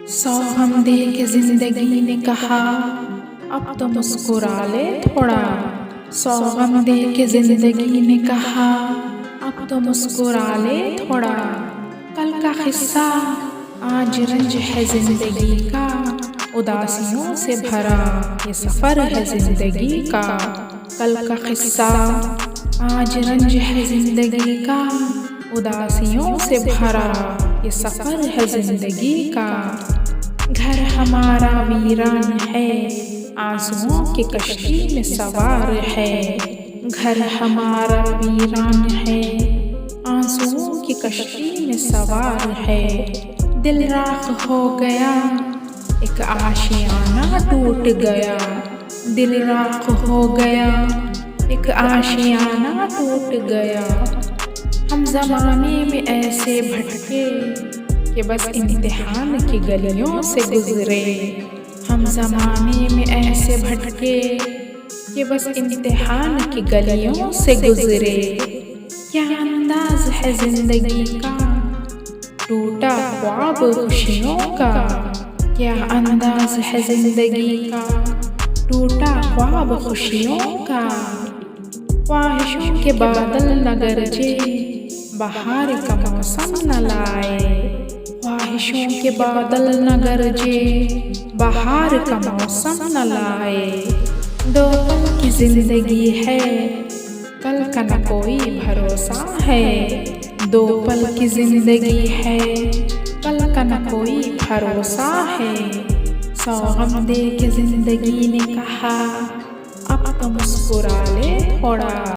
सौ गम दे के जिंदगी ने कहा अब तो मुस्कुरा ले थोड़ा। सौ गम दे के जिंदगी ने कहा अब तो मुस्कुरा ले थोड़ा। कल का किस्सा आज रंज है जिंदगी का, उदासियों से भरा ये सफर है जिंदगी का। कल का किस्सा आज रंज है जिंदगी का, उदासियों से भरा ये सफर है जिंदगी का। घर हमारा वीरान है, आंसुओं की कश्ती में सवार है। घर हमारा वीरान है, आंसुओं की कश्ती में सवार है। दिल राख हो गया, एक आशियाना टूट गया। दिल राख हो गया, एक आशियाना टूट गया। हम ज़माने में ऐसे भटके कि बस इम्तिहान की गलियों से गुजरे। हम ज़माने में ऐसे भटके कि बस इम्तिहान की गलियों से गुजरे। क्या अंदाज है जिंदगी का, टूटा ख्वाब खुशियों का। क्या अंदाज है जिंदगी का, टूटा ख्वाब खुशियों का। ख्वाहिशों के बादल न गरजे, बहार का मौसम न लाए। ख्वाहिशों के बादल न गरजे, बहार का मौसम न लाए। दो पल की जिंदगी है, कल का न कोई भरोसा है। दो पल की जिंदगी है, कल का न कोई भरोसा है। सौ गम दे के जिंदगी ने कहा अब तो मुस्कुरा ले थोड़ा।